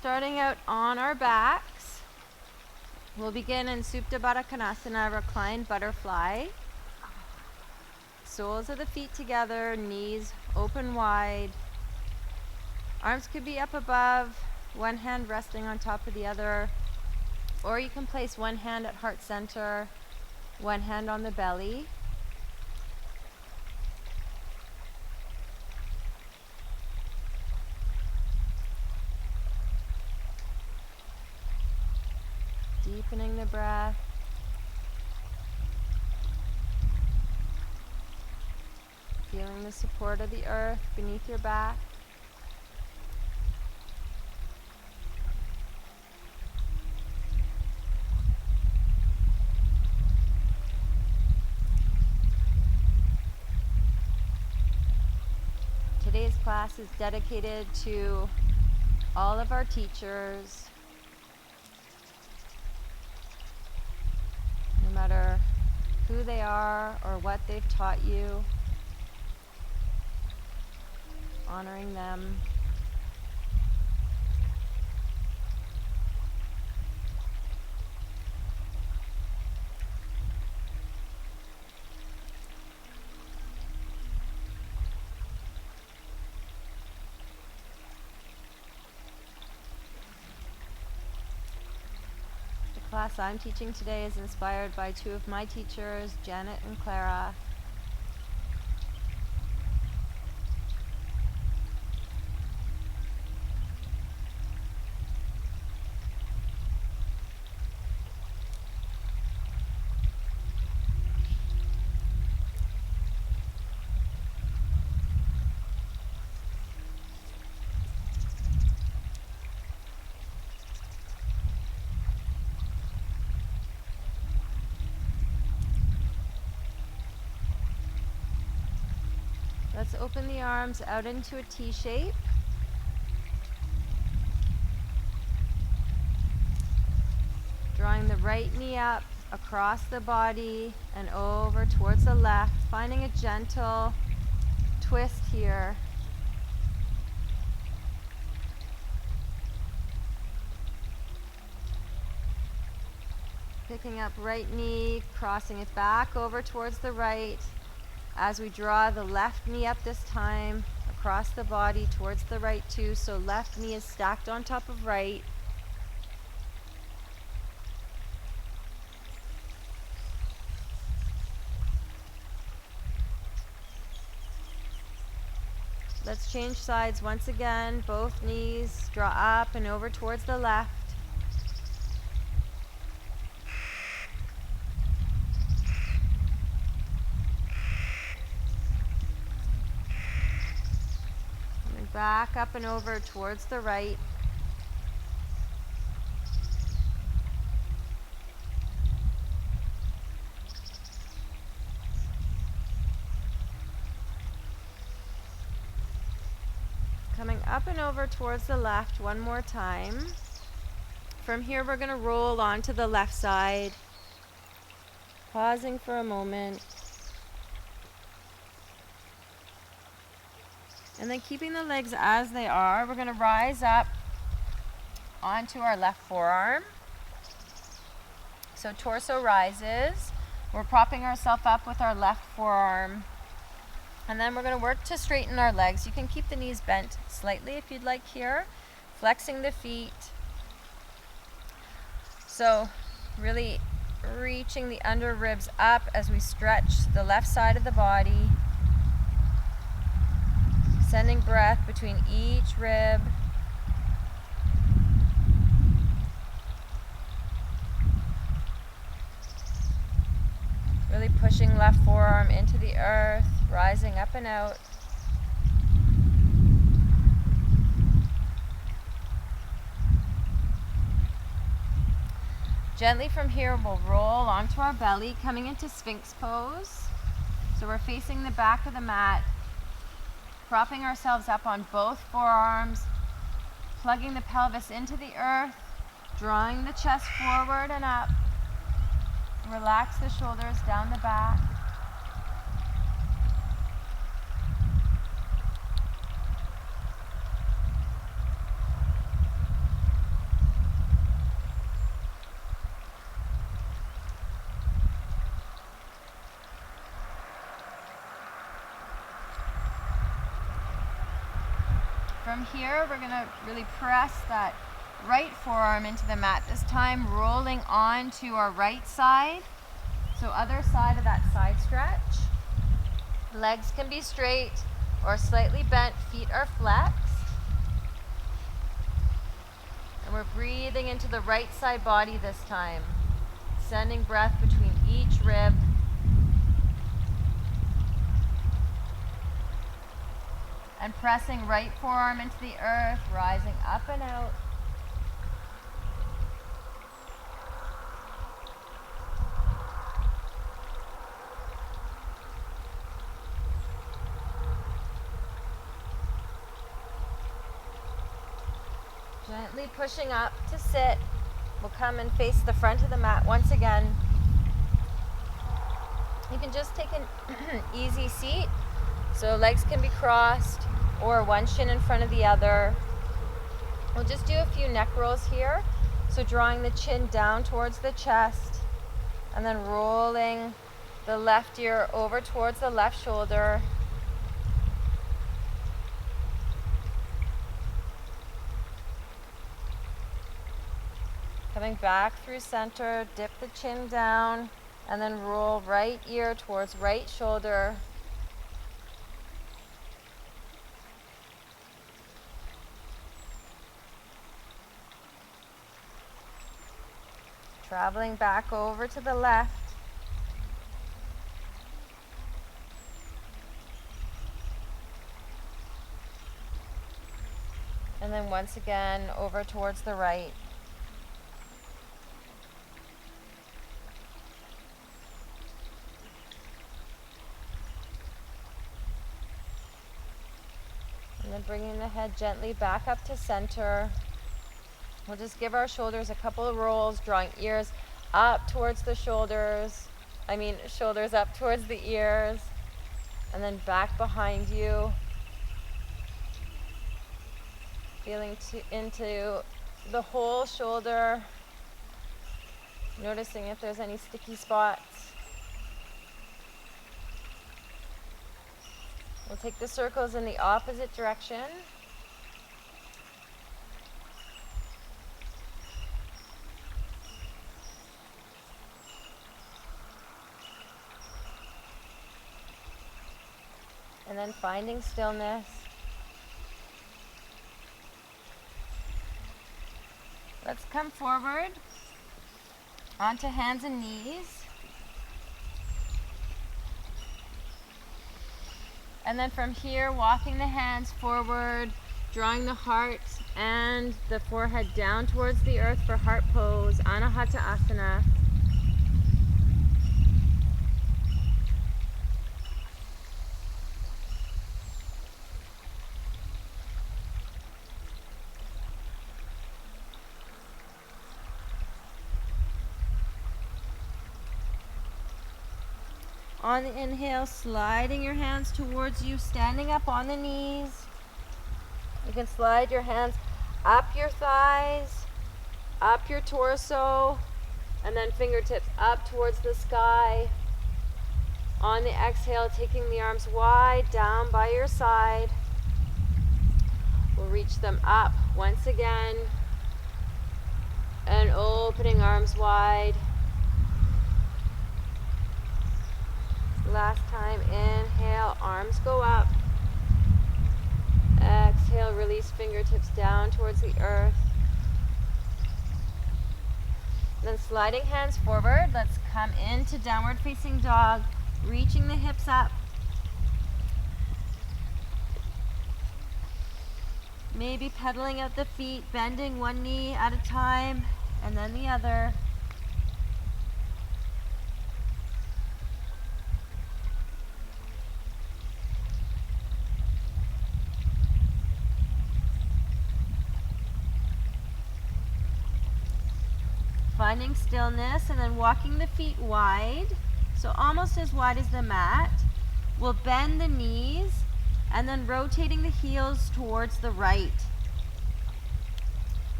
starting out on our backs, we'll begin in Supta Baddha Konasana, reclined butterfly. Soles of the feet together, knees open wide. Arms could be up above, one hand resting on top of the other, or you can place one hand at heart center, one hand on the belly. Deepening the breath. Feeling the support of the earth beneath your back. Today's class is dedicated to all of our teachers, no matter who they are or what they've taught you, honoring them. The class I'm teaching today is inspired by two of my teachers, Janet and Clara. Let's open the arms out into a T shape. Drawing the right knee up across the body and over towards the left, finding a gentle twist here. Picking up right knee, crossing it back over towards the right. As we draw the left knee up this time, across the body towards the right too, so left knee is stacked on top of right. Let's change sides once again, both knees draw up and over towards the left. Back up and over towards the right. Coming up and over towards the left one more time. From here we're going to roll onto the left side. Pausing for a moment. And then keeping the legs as they are, we're going to rise up onto our left forearm. So torso rises. We're propping ourselves up with our left forearm. And then we're going to work to straighten our legs. You can keep the knees bent slightly if you'd like here. Flexing the feet. So really reaching the under ribs up as we stretch the left side of the body. Sending breath between each rib. Really pushing left forearm into the earth, rising up and out. Gently from here, we'll roll onto our belly, coming into Sphinx pose. So we're facing the back of the mat. Propping ourselves up on both forearms, plugging the pelvis into the earth, drawing the chest forward and up. Relax the shoulders down the back. From here, we're gonna really press that right forearm into the mat, this time rolling on to our right side. So other side of that side stretch. Legs can be straight or slightly bent, feet are flexed. And we're breathing into the right side body this time, sending breath between each rib. And pressing right forearm into the earth, rising up and out. Gently pushing up to sit. We'll come and face the front of the mat once again. You can just take an easy seat. So legs can be crossed or one shin in front of the other. We'll just do a few neck rolls here. So drawing the chin down towards the chest and then rolling the left ear over towards the left shoulder. Coming back through center, dip the chin down and then roll right ear towards right shoulder. Traveling back over to the left. And then once again over towards the right. And then bringing the head gently back up to center. We'll just give our shoulders a couple of rolls, drawing ears up towards the shoulders. Shoulders up towards the ears. And then back behind you. Feeling into the whole shoulder. Noticing if there's any sticky spots. We'll take the circles in the opposite direction. And then finding stillness. Let's come forward onto hands and knees. And then from here, walking the hands forward, drawing the heart and the forehead down towards the earth for heart pose, Anahata Asana. On the inhale, sliding your hands towards you, standing up on the knees. You can slide your hands up your thighs, up your torso, and then fingertips up towards the sky. On the exhale, taking the arms wide down by your side. We'll reach them up once again, and opening arms wide. Last time, inhale, arms go up. Exhale, release fingertips down towards the earth. Then sliding hands forward, let's come into downward facing dog, reaching the hips up. Maybe pedaling out the feet, bending one knee at a time, and then the other. Finding stillness and then walking the feet wide, so almost as wide as the mat. We'll bend the knees and then rotating the heels towards the right.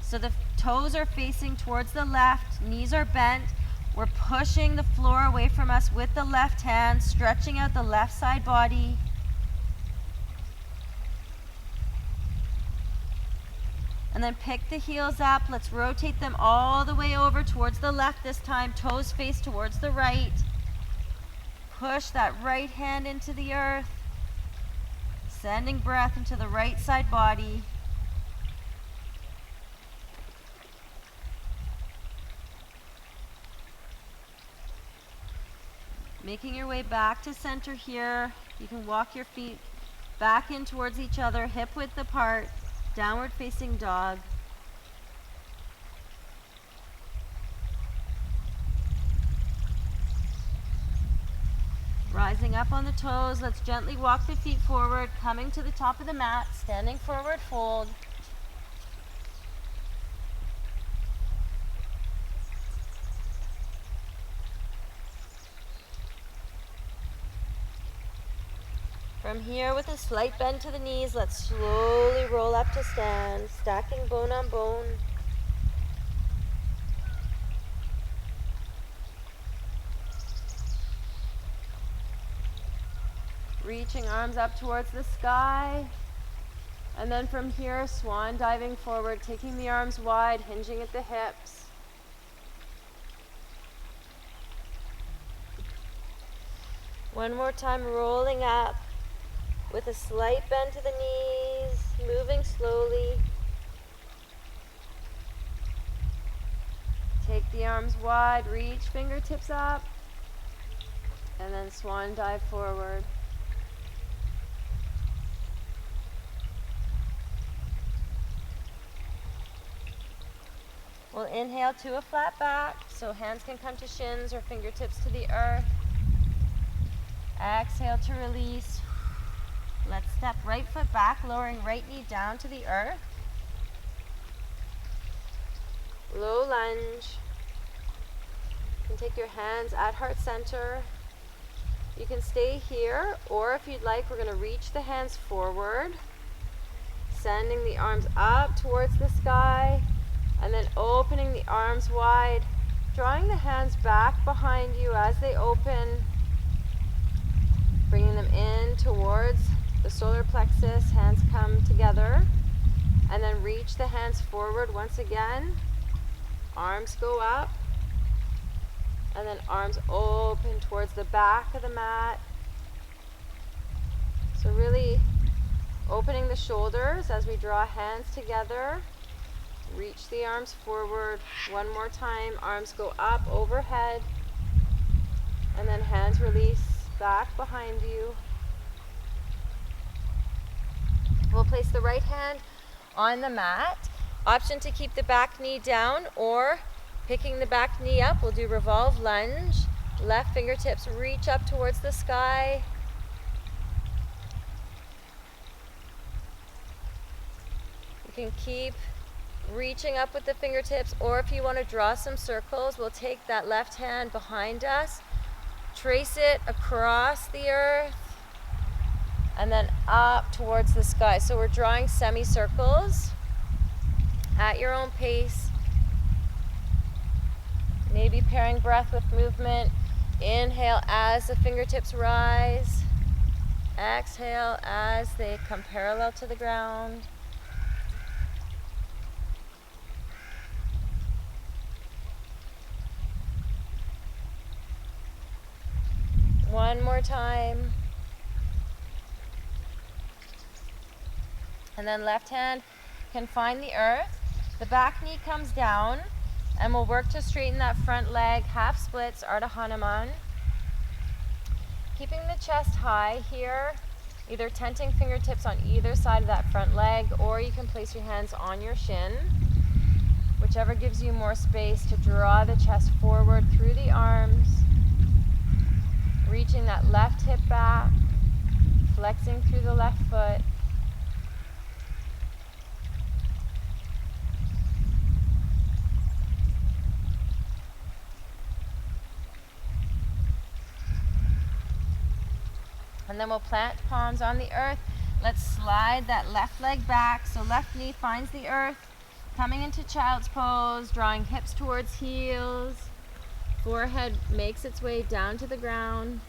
So the toes are facing towards the left, knees are bent. We're pushing the floor away from us with the left hand, stretching out the left side body. And then pick the heels up. Let's rotate them all the way over towards the left this time. Toes face towards the right. Push that right hand into the earth. Sending breath into the right side body. Making your way back to center here. You can walk your feet back in towards each other, hip width apart, downward facing dog. Rising up on the toes, let's gently walk the feet forward, coming to the top of the mat, standing forward fold. From here, with a slight bend to the knees, let's slowly roll up to stand, stacking bone on bone. Reaching arms up towards the sky. And then from here, swan diving forward, taking the arms wide, hinging at the hips. One more time, rolling up with a slight bend to the knees, moving slowly. Take the arms wide, reach fingertips up, and then swan dive forward. We'll inhale to a flat back, so hands can come to shins or fingertips to the earth. Exhale to release. Let's step right foot back, lowering right knee down to the earth. Low lunge. You can take your hands at heart center. You can stay here, or if you'd like, we're going to reach the hands forward, sending the arms up towards the sky. And then opening the arms wide, drawing the hands back behind you as they open, bringing them in towards the solar plexus. Hands come together, and then reach the hands forward once again. Arms go up, and then arms open towards the back of the mat. So really opening the shoulders as we draw hands together. Reach the arms forward. One more time. Arms go up overhead. And then hands release back behind you. We'll place the right hand on the mat. Option to keep the back knee down, or picking the back knee up, we'll do revolve lunge. Left fingertips reach up towards the sky. You can keep reaching up with the fingertips, or if you want to draw some circles, we'll take that left hand behind us, trace it across the earth, and then up towards the sky. So we're drawing semicircles at your own pace, maybe pairing breath with movement. Inhale as the fingertips rise, exhale as they come parallel to the ground. One more time. And then left hand can find the earth. The back knee comes down, and we'll work to straighten that front leg, half splits, Ardha Hanuman. Keeping the chest high here, either tenting fingertips on either side of that front leg, or you can place your hands on your shin, whichever gives you more space to draw the chest forward through the arms. Reaching that left hip back, flexing through the left foot. And then we'll plant palms on the earth. Let's slide that left leg back, so left knee finds the earth. Coming into child's pose, drawing hips towards heels. Forehead makes its way down to the ground.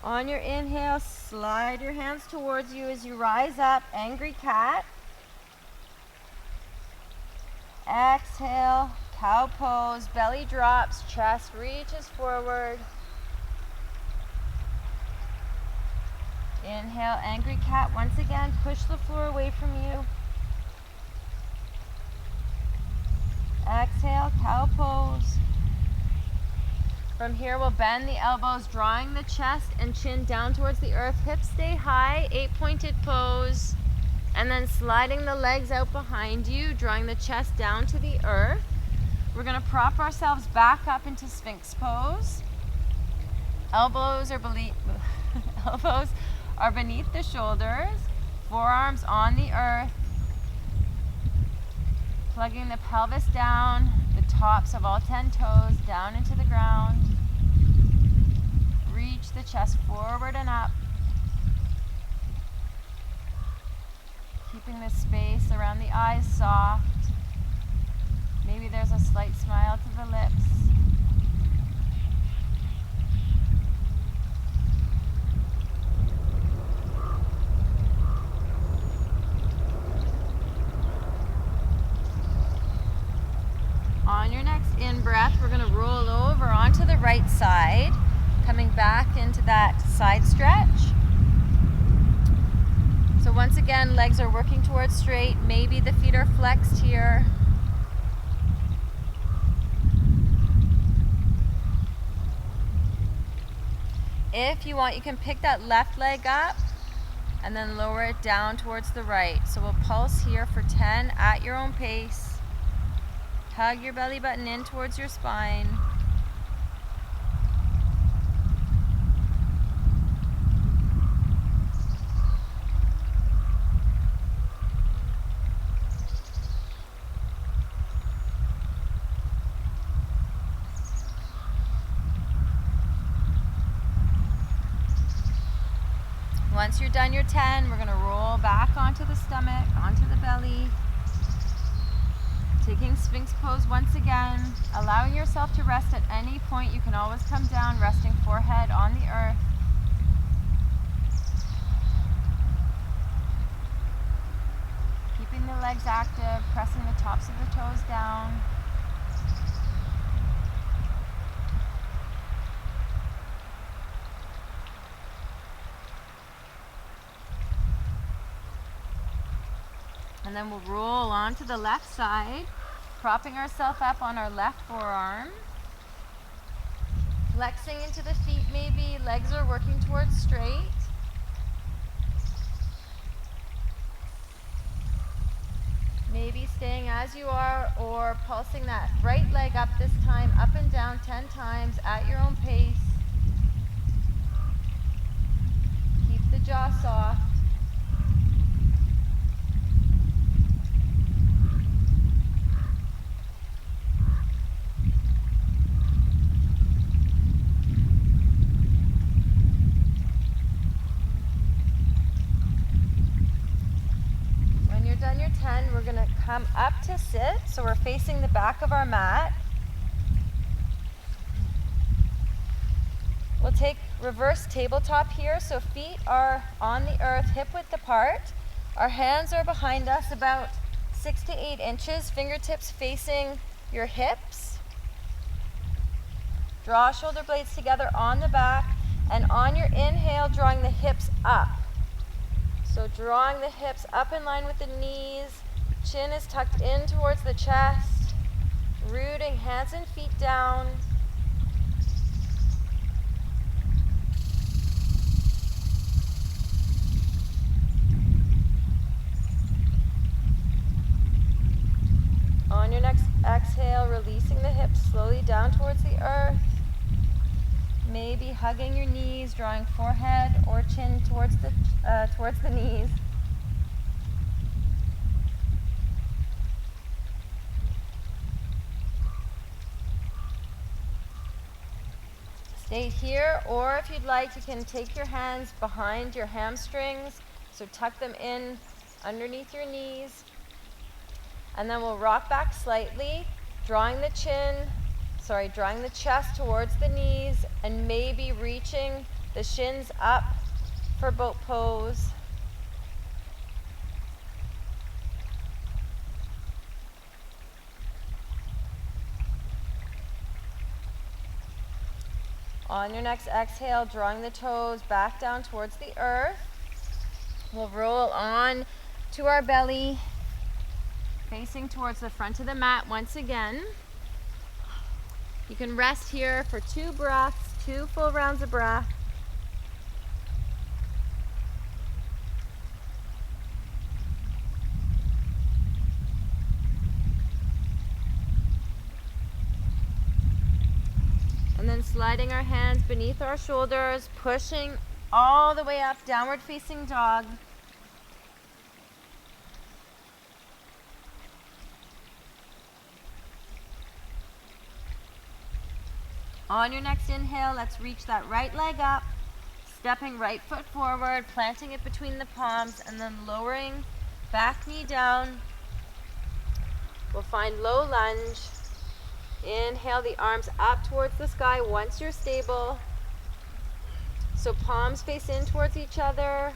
On your inhale, slide your hands towards you as you rise up, angry cat. Exhale, cow pose, belly drops, chest reaches forward. Inhale, angry cat. Once again, push the floor away from you. Exhale, cow pose. From here, we'll bend the elbows, drawing the chest and chin down towards the earth. Hips stay high, 8-pointed pose. And then sliding the legs out behind you, drawing the chest down to the earth. We're going to prop ourselves back up into Sphinx pose. Elbows are beneath the shoulders, forearms on the earth. Plugging the pelvis down, the tops of all 10 toes down into the ground. Reach the chest forward and up. Keeping the space around the eyes soft. Maybe there's a slight smile to the lips. On your next in-breath, we're going to roll over onto the right side, coming back into that side stretch. So once again, legs are working towards straight. Maybe the feet are flexed here. If you want, you can pick that left leg up and then lower it down towards the right. So we'll pulse here for 10 at your own pace. Hug your belly button in towards your spine. Once you're done your 10, we're going to roll back onto the stomach, onto the belly. Taking Sphinx pose once again, allowing yourself to rest at any point. You can always come down, resting forehead on the earth. Keeping the legs active, pressing the tops of the toes down. And then we'll roll onto the left side, propping ourselves up on our left forearm. Flexing into the feet maybe, legs are working towards straight. Maybe staying as you are or pulsing that right leg up this time, up and down 10 times at your own pace. Keep the jaw soft. Done your 10, we're going to come up to sit, so we're facing the back of our mat. We'll take reverse tabletop here, so feet are on the earth, hip width apart. Our hands are behind us about 6 to 8 inches, fingertips facing your hips. Draw shoulder blades together on the back, and on your inhale, drawing the hips up. So drawing the hips up in line with the knees, chin is tucked in towards the chest, rooting hands and feet down. On your next exhale, releasing the hips slowly down towards the earth. Maybe hugging your knees, drawing forehead or chin towards the knees. Stay here, or if you'd like, you can take your hands behind your hamstrings, so tuck them in underneath your knees. And then we'll rock back slightly, drawing the chest towards the knees, and maybe reaching The shins up for boat pose. On your next exhale, drawing the toes back down towards the earth. We'll roll on to our belly, facing towards the front of the mat once again. You can rest here for 2 breaths, 2 full rounds of breath. And then sliding our hands beneath our shoulders, pushing all the way up, downward facing dog. On your next inhale, let's reach that right leg up, stepping right foot forward, planting it between the palms, and then lowering back knee down. We'll find low lunge. Inhale the arms up towards the sky once you're stable. So palms face in towards each other.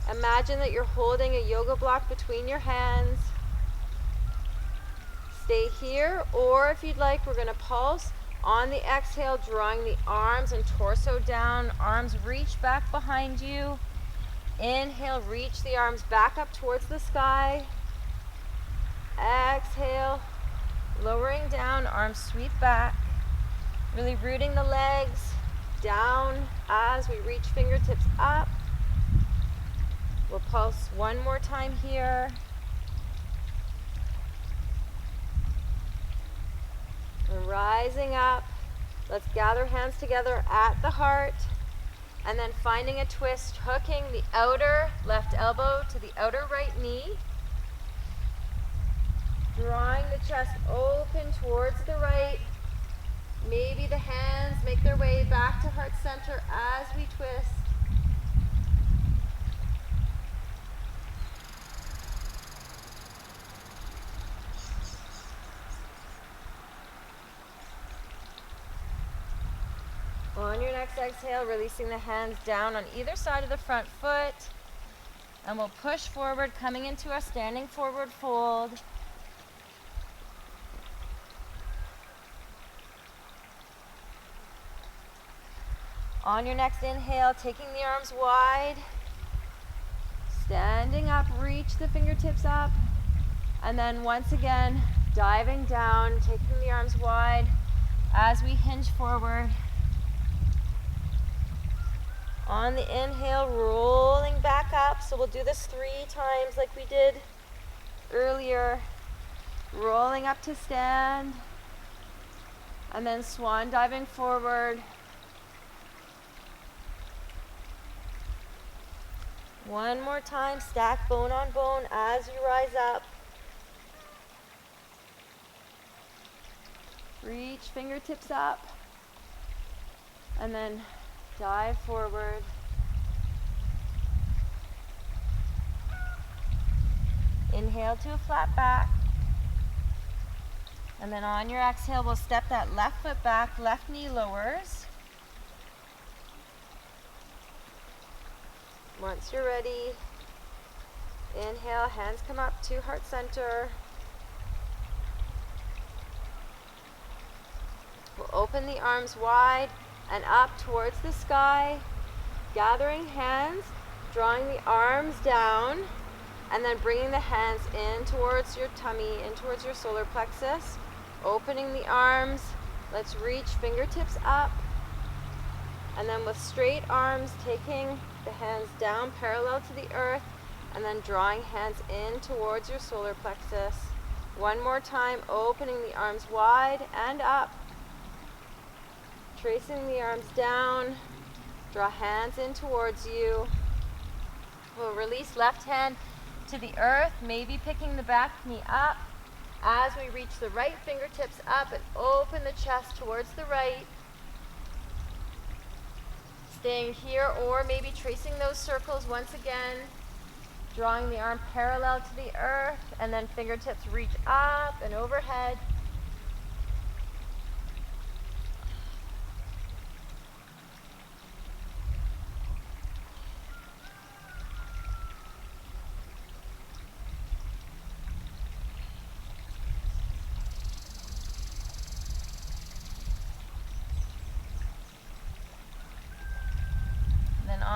Imagine that you're holding a yoga block between your hands. Stay here, or if you'd like, we're going to pulse on the exhale, drawing the arms and torso down. Arms reach back behind you. Inhale, reach the arms back up towards the sky. Exhale, lowering down, arms sweep back. Really rooting the legs down as we reach fingertips up. We'll pulse one more time here. And rising up, let's gather hands together at the heart, and then finding a twist, hooking the outer left elbow to the outer right knee, drawing the chest open towards the right. Maybe the hands make their way back to heart center as we twist. On your next exhale, releasing the hands down on either side of the front foot. And we'll push forward, coming into a standing forward fold. On your next inhale, taking the arms wide. Standing up, reach the fingertips up. And then once again, diving down, taking the arms wide as we hinge forward. On the inhale, rolling back up. So we'll do this 3 times like we did earlier. Rolling up to stand. And then swan diving forward. One more time, stack bone on bone as you rise up. Reach fingertips up. And then dive forward. Inhale to a flat back. And then on your exhale, we'll step that left foot back, left knee lowers. Once you're ready, inhale, hands come up to heart center. We'll open the arms wide and up towards the sky, gathering hands, drawing the arms down, and then bringing the hands in towards your tummy, in towards your solar plexus. Opening the arms, let's reach fingertips up, and then with straight arms, taking the hands down parallel to the earth, and then drawing hands in towards your solar plexus. One more time, opening the arms wide and up. Tracing the arms down, draw hands in towards you. We'll release left hand to the earth, maybe picking the back knee up as we reach the right fingertips up and open the chest towards the right. Staying here, or maybe tracing those circles once again, drawing the arm parallel to the earth, and then fingertips reach up and overhead.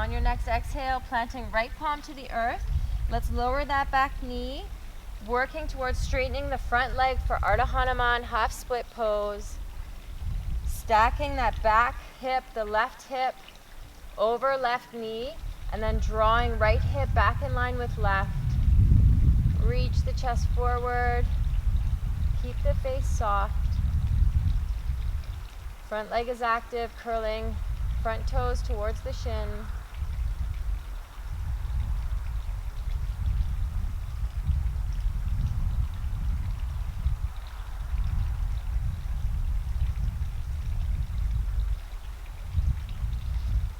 On your next exhale, planting right palm to the earth. Let's lower that back knee, working towards straightening the front leg for Ardha Hanuman, half split pose. Stacking that back hip, the left hip, over left knee, and then drawing right hip back in line with left. Reach the chest forward. Keep the face soft. Front leg is active, curling front toes towards the shin.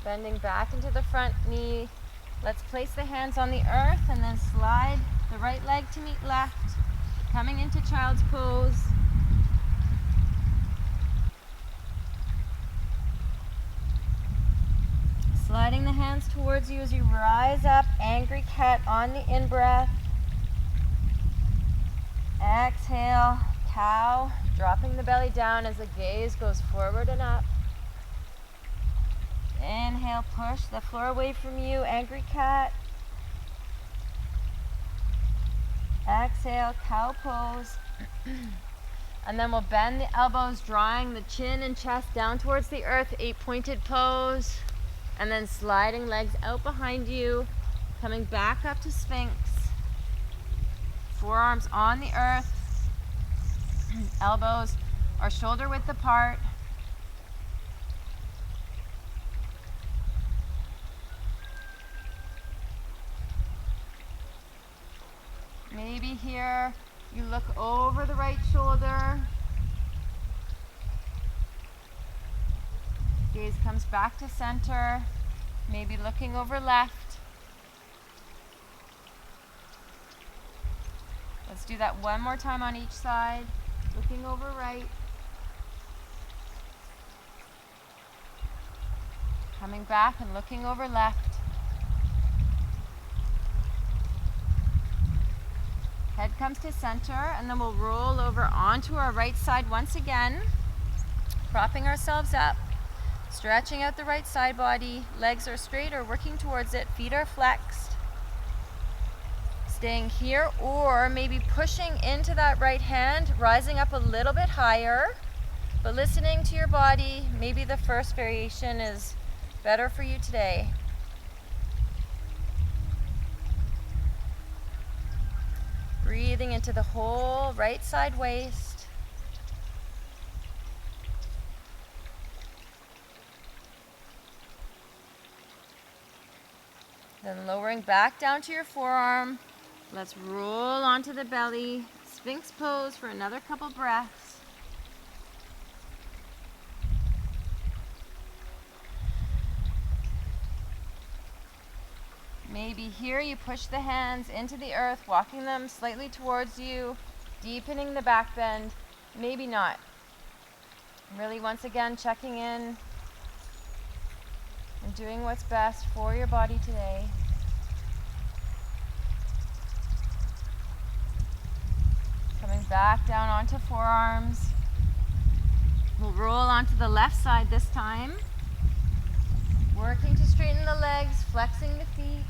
Bending back into the front knee. Let's place the hands on the earth and then slide the right leg to meet left. Coming into child's pose. Sliding the hands towards you as you rise up, angry cat on the in-breath. Exhale, cow, dropping the belly down as the gaze goes forward and up. Inhale, push the floor away from you, angry cat. Exhale, cow pose. And then we'll bend the elbows, drawing the chin and chest down towards the earth, 8-pointed pose. And then sliding legs out behind you, coming back up to Sphinx. Forearms on the earth. Elbows are shoulder width apart. Maybe here you look over the right shoulder. Gaze comes back to center. Maybe looking over left. Let's do that one more time on each side. Looking over right. Coming back and looking over left. Head comes to center, and then we'll roll over onto our right side once again, propping ourselves up, stretching out the right side body. Legs are straight or working towards it, feet are flexed. Staying here, or maybe pushing into that right hand, rising up a little bit higher, but listening to your body. Maybe the first variation is better for you today. Breathing into the whole right side waist. Then lowering back down to your forearm. Let's roll onto the belly. Sphinx pose for another couple breaths. Maybe here you push the hands into the earth, walking them slightly towards you, deepening the back bend. Maybe not. Really, once again, checking in and doing what's best for your body today. Coming back down onto forearms. We'll roll onto the left side this time. Working to straighten the legs, flexing the feet.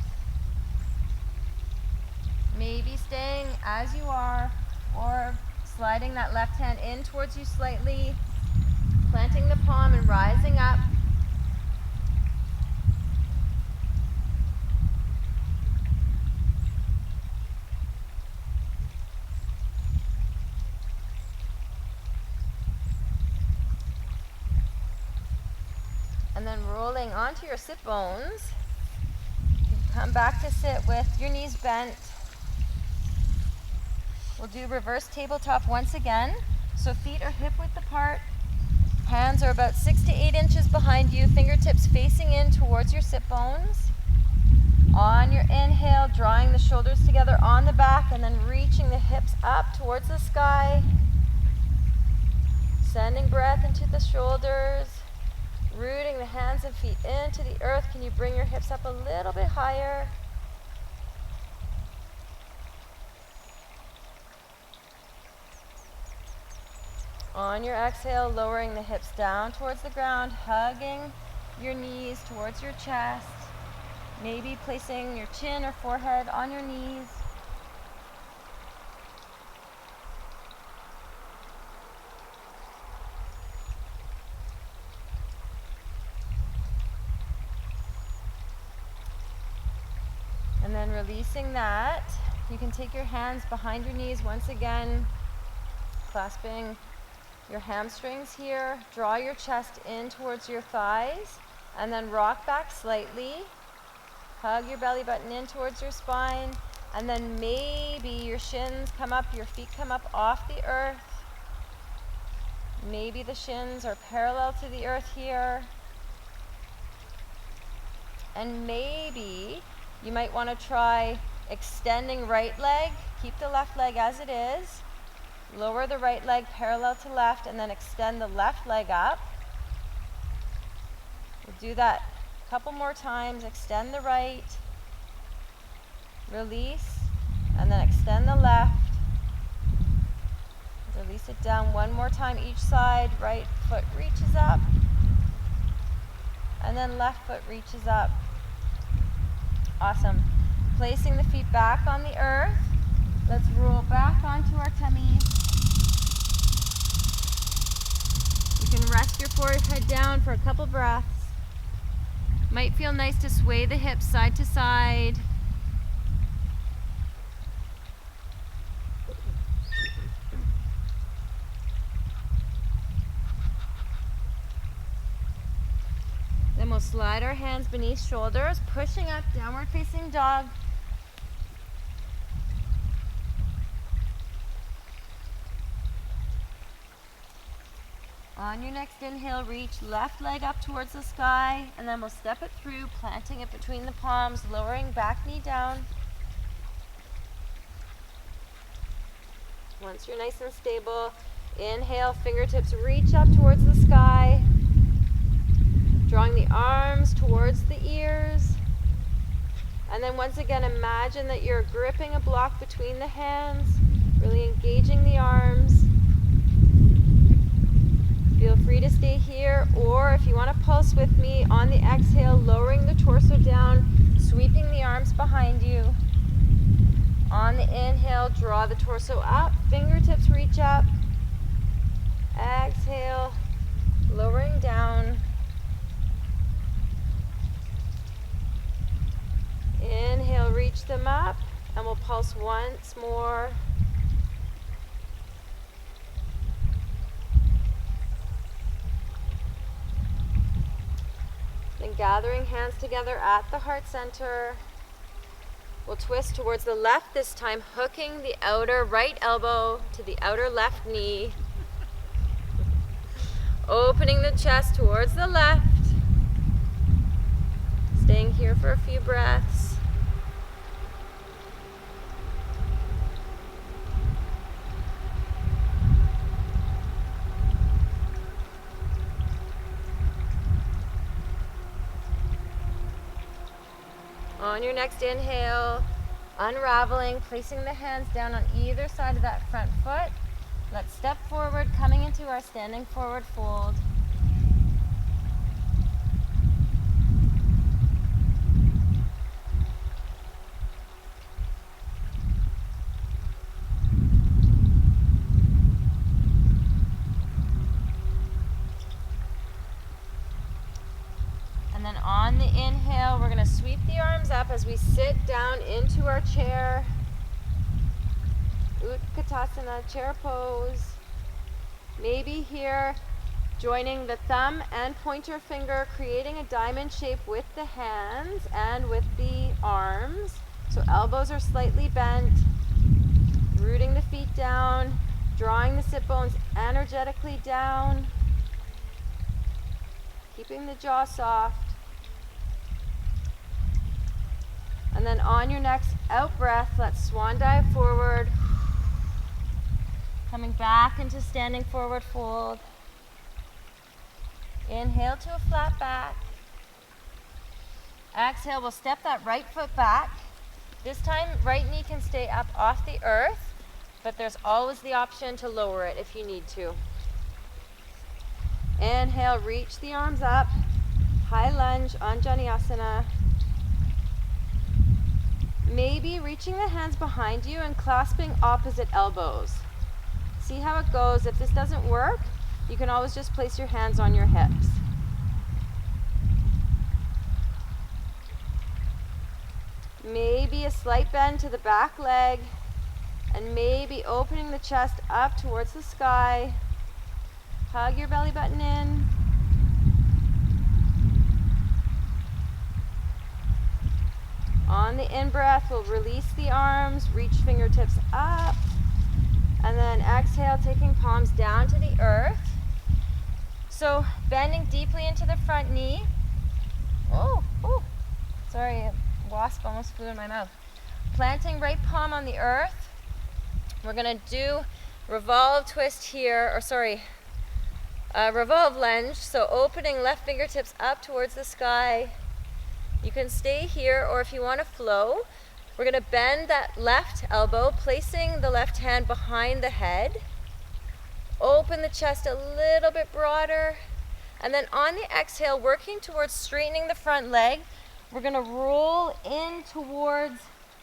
Maybe staying as you are, or sliding that left hand in towards you slightly, planting the palm and rising up. And then rolling onto your sit bones. Come back to sit with your knees bent. We'll do reverse tabletop once again. So feet are hip width apart. Hands are about 6 to 8 inches behind you. Fingertips facing in towards your sit bones. On your inhale, drawing the shoulders together on the back and then reaching the hips up towards the sky. Sending breath into the shoulders. Rooting the hands and feet into the earth. Can you bring your hips up a little bit higher? On your exhale, lowering the hips down towards the ground, hugging your knees towards your chest. Maybe placing your chin or forehead on your knees. And then releasing that, you can take your hands behind your knees once again, clasping your hamstrings here. Draw your chest in towards your thighs, and then rock back slightly. Hug your belly button in towards your spine, and then maybe your shins come up, your feet come up off the earth. Maybe the shins are parallel to the earth here. And maybe you might want to try extending right leg. Keep the left leg as it is. Lower the right leg parallel to left, and then extend the left leg up. We'll do that a couple more times. Extend the right, release, and then extend the left. Release it down one more time each side. Right foot reaches up, and then left foot reaches up. Awesome. Placing the feet back on the earth. Let's roll back onto our tummies. You can rest your forehead down for a couple breaths. Might feel nice to sway the hips side to side. Then we'll slide our hands beneath shoulders, pushing up, downward facing dog. On your next inhale, reach left leg up towards the sky, and then we'll step it through, planting it between the palms, lowering back knee down. Once you're nice and stable, inhale, fingertips reach up towards the sky, drawing the arms towards the ears. And then once again, imagine that you're gripping a block between the hands, really engaging the arms. Feel free to stay here, or if you want to pulse with me on the exhale, lowering the torso down, sweeping the arms behind you. On the inhale, draw the torso up, fingertips reach up. Exhale, lowering down. Inhale, reach them up, and we'll pulse once more. Then gathering hands together at the heart center. We'll twist towards the left this time, hooking the outer right elbow to the outer left knee. Opening the chest towards the left. Staying here for a few breaths. On your next inhale, unraveling, placing the hands down on either side of that front foot. Let's step forward, coming into our standing forward fold. And then on the inhale, we're going to sweep the arms up as we sit down into our chair. Utkatasana, chair pose. Maybe here, joining the thumb and pointer finger, creating a diamond shape with the hands and with the arms. So elbows are slightly bent, rooting the feet down, drawing the sit bones energetically down, keeping the jaw soft. And then on your next out breath, let's swan dive forward. Coming back into standing forward fold. Inhale to a flat back. Exhale, we'll step that right foot back. This time, right knee can stay up off the earth, but there's always the option to lower it if you need to. Inhale, reach the arms up. High lunge, Anjaneyasana. Maybe reaching the hands behind you and clasping opposite elbows. See how it goes. If this doesn't work, you can always just place your hands on your hips. Maybe a slight bend to the back leg, and maybe opening the chest up towards the sky. Hug your belly button in. On the in-breath, we'll release the arms, reach fingertips up, and then exhale, taking palms down to the earth. So bending deeply into the front knee. Oh, sorry, a wasp almost flew in my mouth. Planting right palm on the earth. We're gonna do revolve twist here, revolve lunge. So opening left fingertips up towards the sky. You can stay here, or if you want to flow, we're going to bend that left elbow, placing the left hand behind the head. Open the chest a little bit broader. And then on the exhale, working towards straightening the front leg, we're going to roll in towards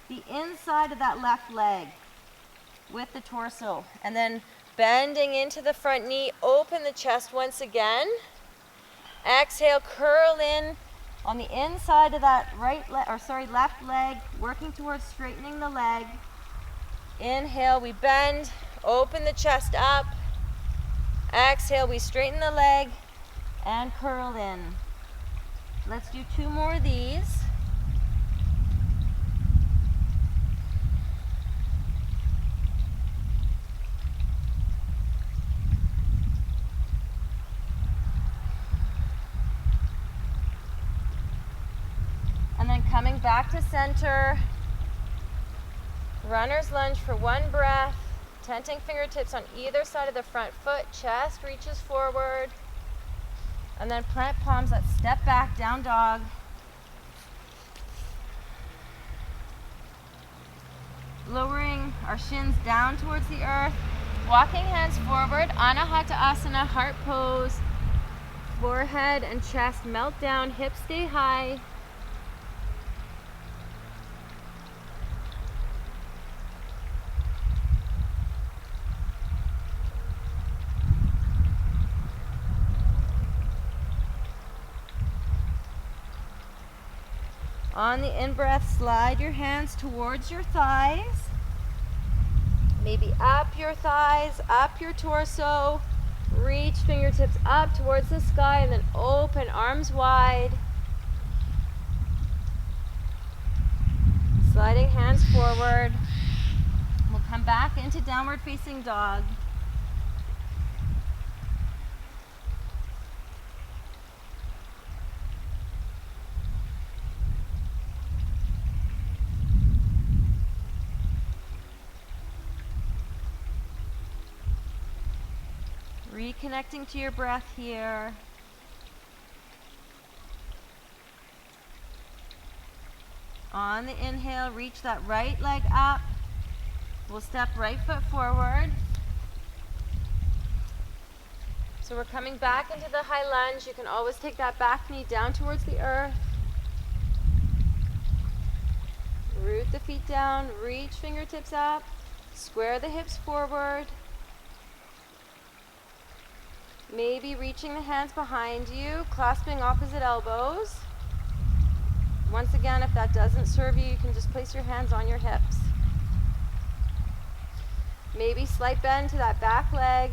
the inside of that left leg with the torso. And then bending into the front knee, open the chest once again. Exhale, curl in on the inside of that left leg, working towards straightening the leg. Inhale, we bend, open the chest up. Exhale, we straighten the leg and curl in. Let's do 2 more of these. And then coming back to center, runner's lunge for 1 breath, tenting fingertips on either side of the front foot, chest reaches forward, and then plant palms, let's step back, down dog. Lowering our shins down towards the earth, walking hands forward, Anahata Asana, heart pose, forehead and chest melt down, hips stay high. On the in-breath, slide your hands towards your thighs. Maybe up your thighs, up your torso. Reach fingertips up towards the sky and then open, arms wide. Sliding hands forward. We'll come back into downward facing dog. Reconnecting to your breath here. On the inhale, reach that right leg up. We'll step right foot forward. So we're coming back into the high lunge. You can always take that back knee down towards the earth. Root the feet down, reach fingertips up, square the hips forward. Maybe reaching the hands behind you, clasping opposite elbows. Once again, if that doesn't serve you, you can just place your hands on your hips. Maybe slight bend to that back leg,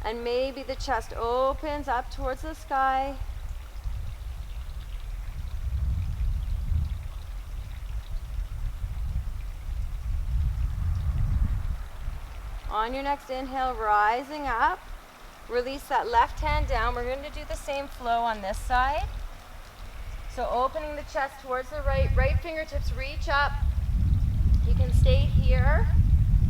and maybe the chest opens up towards the sky. On your next inhale, rising up. Release that left hand down. We're going to do the same flow on this side. So opening the chest towards the right, right fingertips reach up. You can stay here,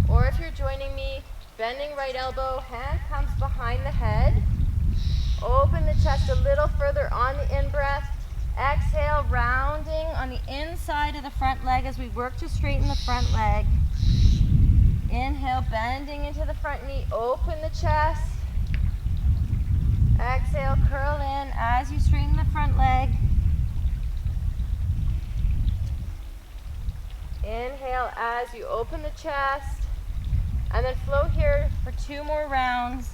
or if you're joining me, bending right elbow, hand comes behind the head. Open the chest a little further on the in-breath. Exhale, rounding on the inside of the front leg as we work to straighten the front leg. Inhale, bending into the front knee, open the chest. Exhale, curl in as you straighten the front leg. as you open the chest, and then flow here for 2 more rounds.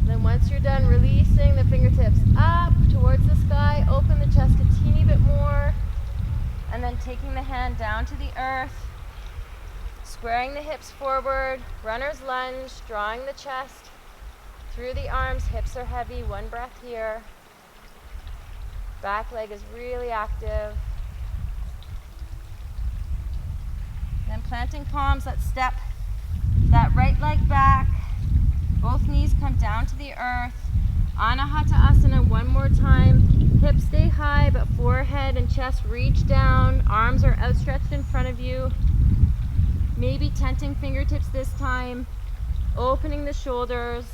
Then once you're done releasing the fingertips up towards the sky, open the chest a teeny bit more, and then taking the hand down to the earth, squaring the hips forward, runner's lunge, drawing the chest through the arms, hips are heavy, 1 breath here. Back leg is really active. Then planting palms, let's step that right leg back. Both knees come down to the earth. Anahata Asana 1 more time. Hips stay high, but forehead and chest reach down. Arms are outstretched in front of you. Maybe tenting fingertips this time. Opening the shoulders.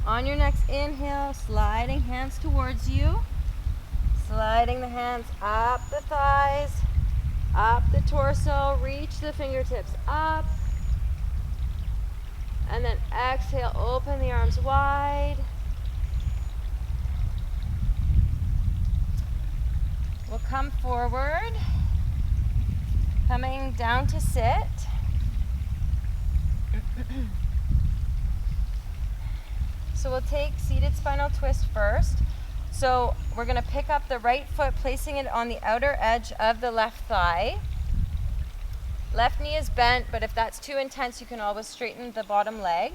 On your next inhale, sliding hands towards you, sliding the hands up the thighs, up the torso, reach the fingertips up, and then exhale, open the arms wide. We'll come forward, coming down to sit. So we'll take seated spinal twist first. So we're going to pick up the right foot, placing it on the outer edge of the left thigh. Left knee is bent, but if that's too intense, you can always straighten the bottom leg.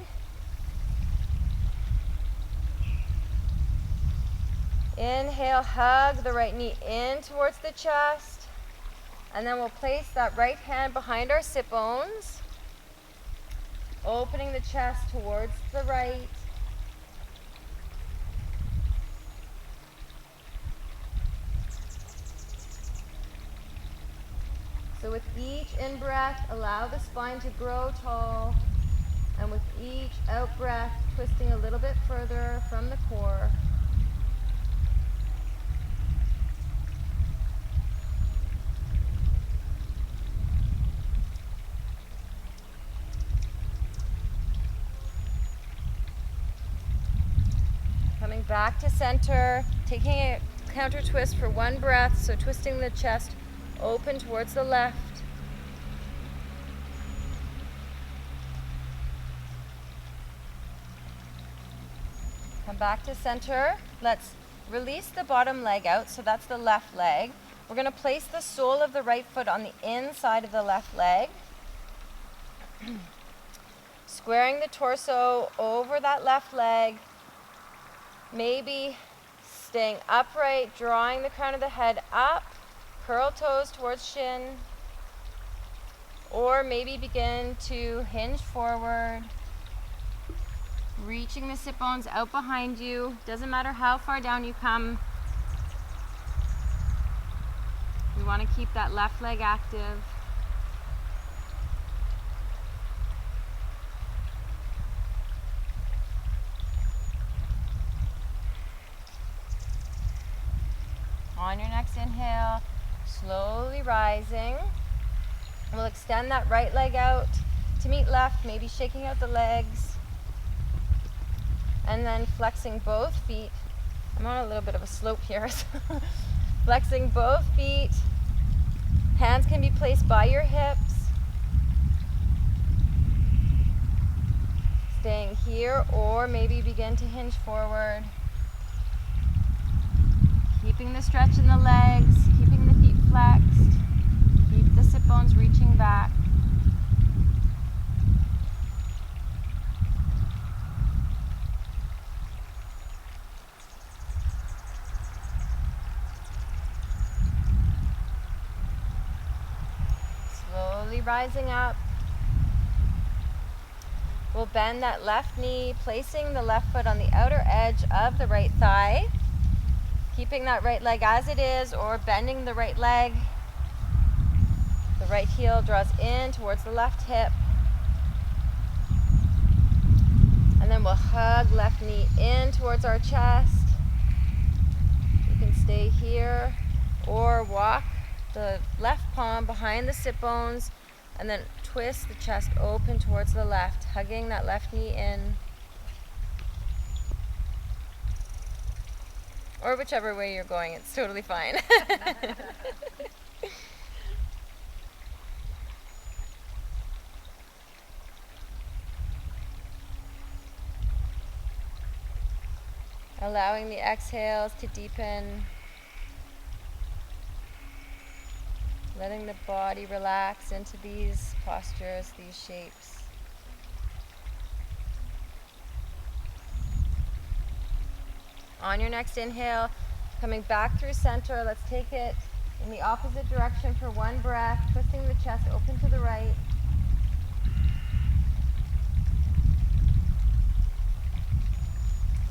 Inhale, hug the right knee in towards the chest. And then we'll place that right hand behind our sit bones, opening the chest towards the right. So with each in-breath, allow the spine to grow tall, and with each out-breath, twisting a little bit further from the core. Coming back to center, taking a counter twist for 1 breath, so twisting the chest open towards the left. Come back to center. Let's release the bottom leg out, so that's the left leg. We're going to place the sole of the right foot on the inside of the left leg. Squaring the torso over that left leg. Maybe staying upright, drawing the crown of the head up. Curl toes towards shin, or maybe begin to hinge forward, reaching the sit bones out behind you. Doesn't matter how far down you come. We want to keep that left leg active. On your next inhale, slowly rising. We'll extend that right leg out to meet left, maybe shaking out the legs. And then flexing both feet. I'm on a little bit of a slope here. Flexing both feet. Hands can be placed by your hips. Staying here, or maybe begin to hinge forward. Keeping the stretch in the legs, keeping the feet flexed. Keep the sit bones reaching back. Slowly rising up. We'll bend that left knee, placing the left foot on the outer edge of the right thigh. Keeping that right leg as it is, or bending the right leg. The right heel draws in towards the left hip. And then we'll hug left knee in towards our chest. You can stay here or walk the left palm behind the sit bones and then twist the chest open towards the left, hugging that left knee in. Or whichever way you're going, it's totally fine. Allowing the exhales to deepen. Letting the body relax into these postures, these shapes. On your next inhale, coming back through center, let's take it in the opposite direction for one breath, twisting the chest open to the right.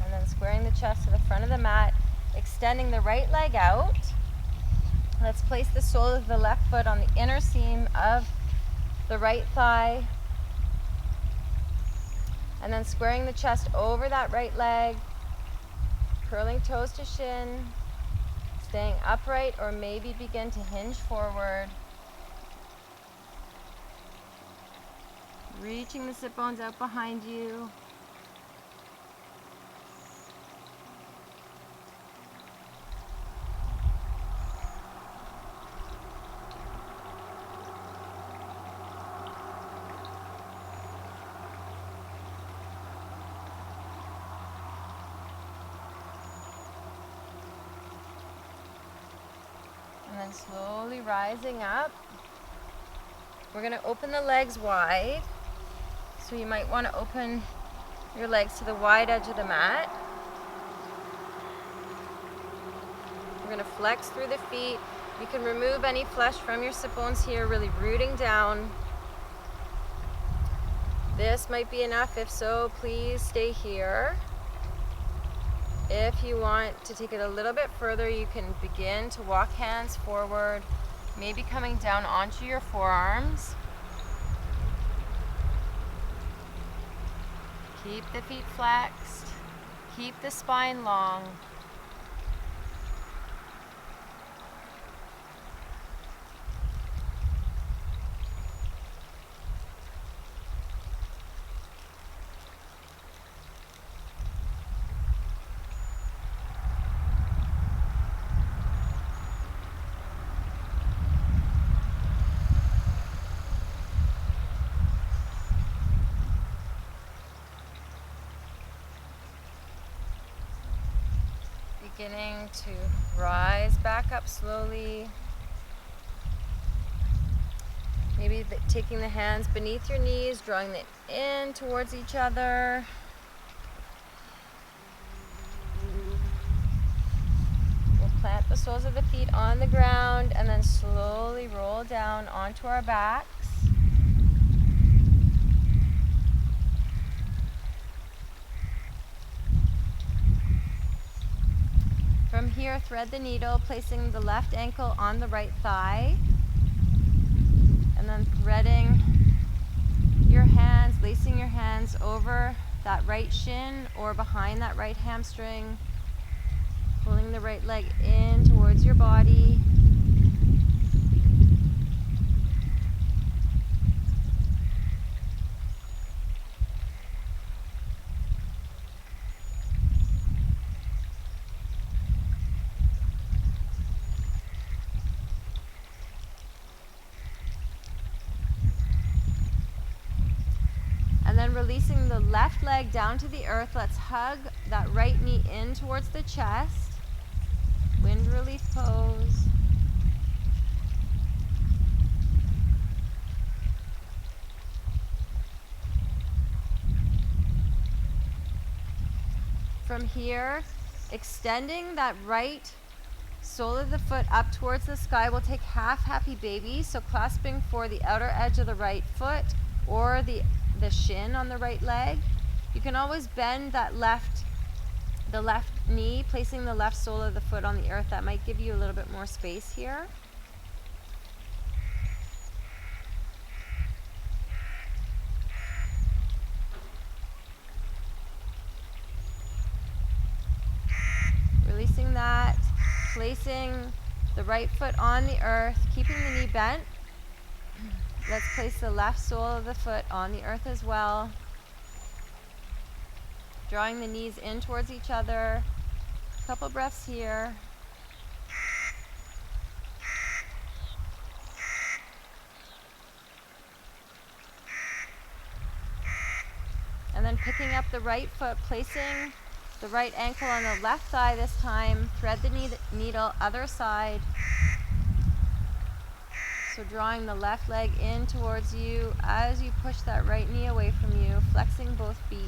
And then squaring the chest to the front of the mat, extending the right leg out. Let's place the sole of the left foot on the inner seam of the right thigh. And then squaring the chest over that right leg, curling toes to shin, staying upright or maybe begin to hinge forward. Reaching the sit bones out behind you. And then slowly rising up. We're going to open the legs wide. So you might want to open your legs to the wide edge of the mat. We're going to flex through the feet. You can remove any flesh from your sit bones here, really rooting down. This might be enough. If so, please stay here. If you want to take it a little bit further, you can begin to walk hands forward, maybe coming down onto your forearms. Keep the feet flexed. Keep the spine long. Beginning to rise back up slowly. Maybe taking the hands beneath your knees, drawing them in towards each other. We'll plant the soles of the feet on the ground and then slowly roll down onto our backs. From here, thread the needle, placing the left ankle on the right thigh. And then threading your hands, lacing your hands over that right shin or behind that right hamstring. Pulling the right leg in towards your body. And then releasing the left leg down to the earth, let's hug that right knee in towards the chest. Wind relief pose. From here, extending that right sole of the foot up towards the sky, we'll take half happy baby. So clasping for the outer edge of the right foot or the shin on the right leg. You can always bend the left knee, placing the left sole of the foot on the earth. That might give you a little bit more space here. placing the right foot on the earth, keeping the knee bent. Let's place the left sole of the foot on the earth as well. Drawing the knees in towards each other. A couple breaths here. And then picking up the right foot, placing the right ankle on the left thigh this time. Thread the needle, other side. So drawing the left leg in towards you as you push that right knee away from you, flexing both feet.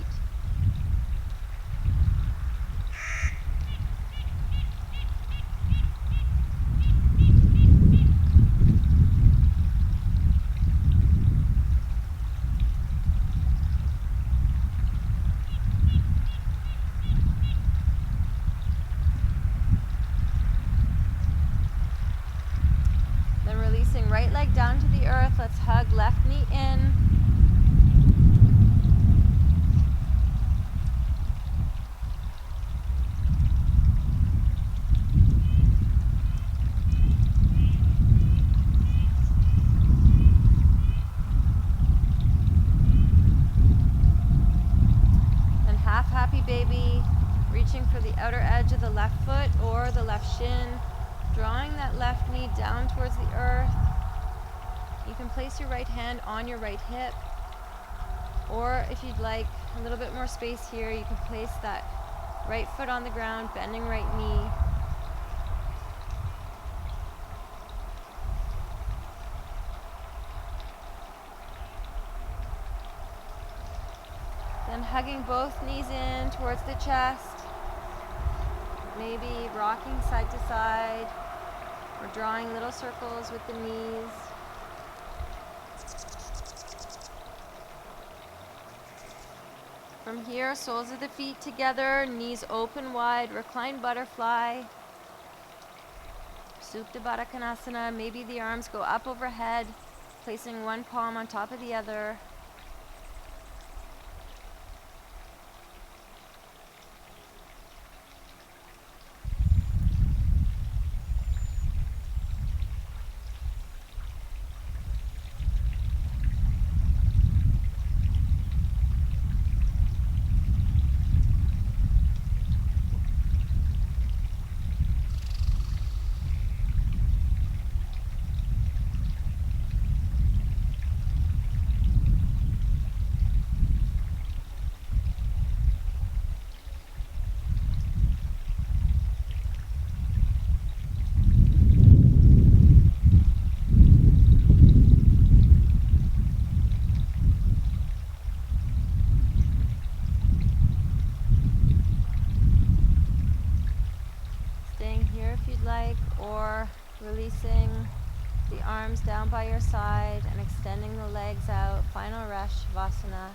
Releasing right leg down to the earth. Let's hug left knee in. And half happy baby, reaching for the outer edge of the left foot or the left shin. Drawing that left knee down towards the earth. You can place your right hand on your right hip, or if you'd like a little bit more space here, you can place that right foot on the ground, bending right knee. Then hugging both knees in towards the chest, maybe rocking side to side, or drawing little circles with the knees. From here, soles of the feet together, knees open wide, reclined butterfly, Supta Baddha Konasana. Maybe the arms go up overhead, placing one palm on top of the other. Or releasing the arms down by your side and extending the legs out. Final rest, Shavasana.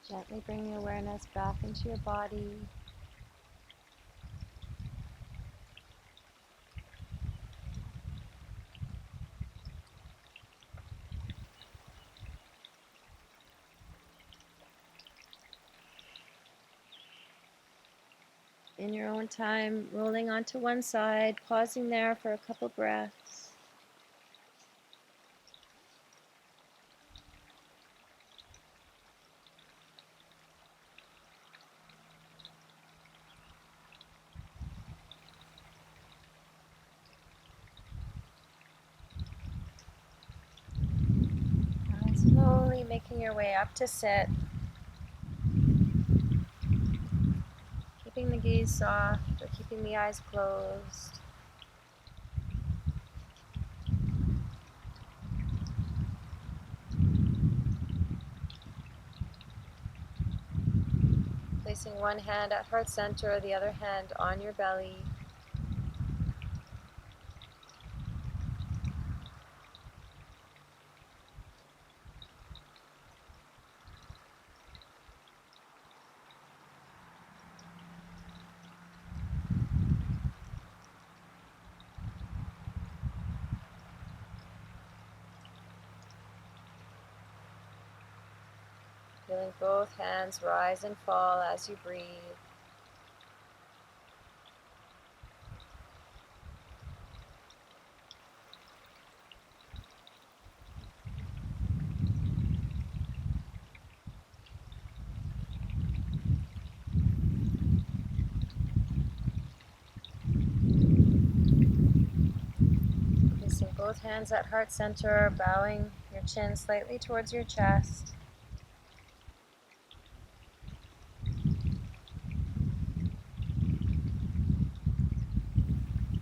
Gently bring the awareness back into your body. In your own time, rolling onto one side, pausing there for a couple breaths. And slowly making your way up to sit. Keeping the gaze soft or keeping the eyes closed. Placing one hand at heart center, the other hand on your belly. Feeling both hands rise and fall as you breathe. Placing both hands at heart center, bowing your chin slightly towards your chest.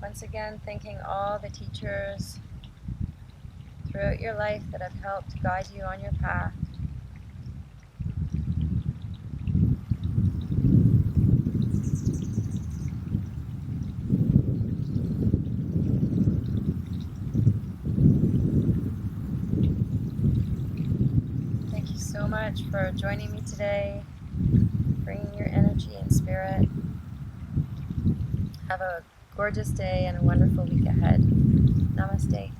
Once again, thanking all the teachers throughout your life that have helped guide you on your path. Thank you so much for joining me today, bringing your energy and spirit. Have a gorgeous day and a wonderful week ahead. Namaste.